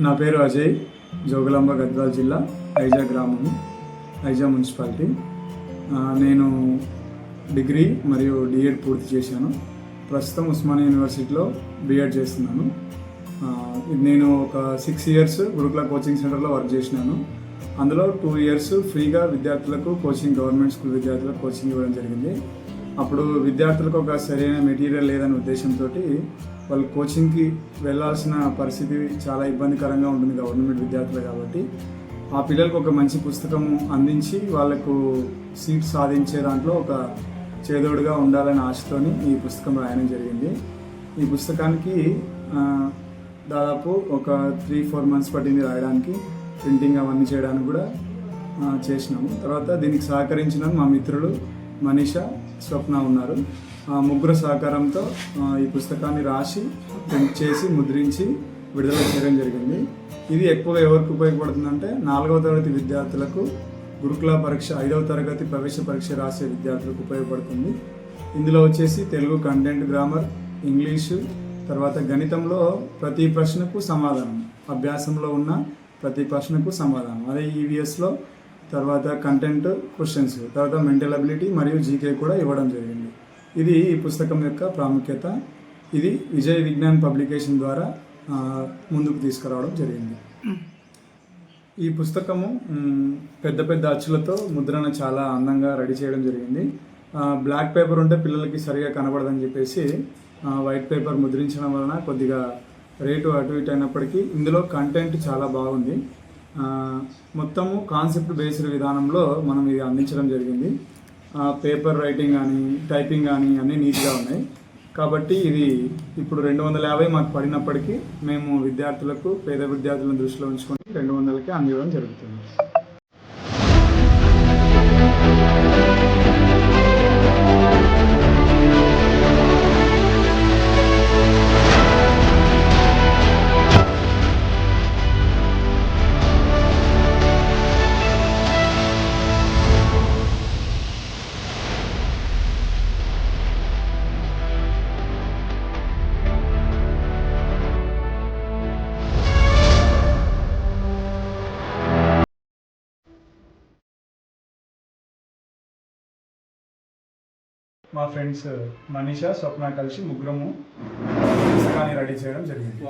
నా పేరు అజయ్, జోగులాంబ గద్వాల్ జిల్లా, ఐజా గ్రామము, ఐజా మున్సిపాలిటీ. నేను డిగ్రీ మరియు డిఎడ్ పూర్తి చేశాను. ప్రస్తుతం ఉస్మానియా యూనివర్సిటీలో బిఎడ్ చేస్తున్నాను. నేను ఒక 6 ఇయర్స్ గురుకుల కోచింగ్ సెంటర్లో వర్క్ చేసినాను. అందులో 2 ఇయర్స్ ఫ్రీగా విద్యార్థులకు కోచింగ్, గవర్నమెంట్ స్కూల్ విద్యార్థులకు కోచింగ్ ఇవ్వడం జరిగింది. అప్పుడు విద్యార్థులకు ఒక సరైన మెటీరియల్ లేదనే ఉద్దేశంతో వాళ్ళు కోచింగ్కి వెళ్ళాల్సిన పరిస్థితి చాలా ఇబ్బందికరంగా ఉంటుంది గవర్నమెంట్ విద్యార్థులు కాబట్టి, ఆ పిల్లలకు ఒక మంచి పుస్తకం అందించి వాళ్ళకు సీట్ సాధించే దాంట్లో ఒక చేదోడుగా ఉండాలనే ఆశతోని ఈ పుస్తకం రాయడం జరిగింది. ఈ పుస్తకానికి దాదాపు ఒక 3-4 మంత్స్ పట్టింది రాయడానికి, ప్రింటింగ్ అవన్నీ చేయడానికి కూడా చేసినాము. తర్వాత దీనికి సహకరించిన మా మిత్రులు మనీషా, స్వప్న ఉన్నారు. ముగ్గురు సహకారంతో ఈ పుస్తకాన్ని రాసి, ప్రింట్ చేసి, ముద్రించి విడుదల చేయడం జరిగింది. ఇది ఎక్కువగా ఎవరికి ఉపయోగపడుతుందంటే 4వ తరగతి విద్యార్థులకు, గురుకుల పరీక్ష 5వ తరగతి ప్రవేశ పరీక్ష రాసే విద్యార్థులకు ఉపయోగపడుతుంది. ఇందులో వచ్చేసి తెలుగు కంటెంట్, గ్రామర్, ఇంగ్లీషు, తర్వాత గణితంలో ప్రతి ప్రశ్నకు సమాధానం, అభ్యాసంలో ఉన్న ప్రతి ప్రశ్నకు సమాధానం, అదే ఈవీఎస్లో తర్వాత కంటెంట్ క్వశ్చన్స్, తర్వాత మెంటల్ అబిలిటీ మరియు జీకే కూడా ఇవ్వడం జరిగింది. ఇది ఈ పుస్తకం యొక్క ప్రాముఖ్యత. ఇది విజయ్ విజ్ఞాన్ పబ్లికేషన్ ద్వారా ముందుకు తీసుకురావడం జరిగింది. ఈ పుస్తకము పెద్ద పెద్ద అచ్చులతో ముద్రణ చాలా అందంగా రెడీ చేయడం జరిగింది. బ్లాక్ పేపర్ ఉంటే పిల్లలకి సరిగా కనబడదని చెప్పేసి వైట్ పేపర్ ముద్రించడం వలన కొద్దిగా రేటు అటు ఇటు అయినప్పటికీ ఇందులో కంటెంట్ చాలా బాగుంది. మొత్తము కాన్సెప్ట్ బేస్డ్ విధానంలో మనం ఇది అందించడం జరిగింది. పేపర్ రైటింగ్ కానీ, టైపింగ్ కానీ అన్నీ నీట్గా ఉన్నాయి. కాబట్టి ఇది ఇప్పుడు 250 మాకు పడినప్పటికీ మేము విద్యార్థులకు, పేద విద్యార్థులను దృష్టిలో ఉంచుకొని 200కి అందివ్వడం జరుగుతుంది. మా ఫ్రెండ్స్ మనీషా, స్వప్న కలిసి ముగ్గురము పుస్తకాన్ని రెడీ చేయడం జరిగింది.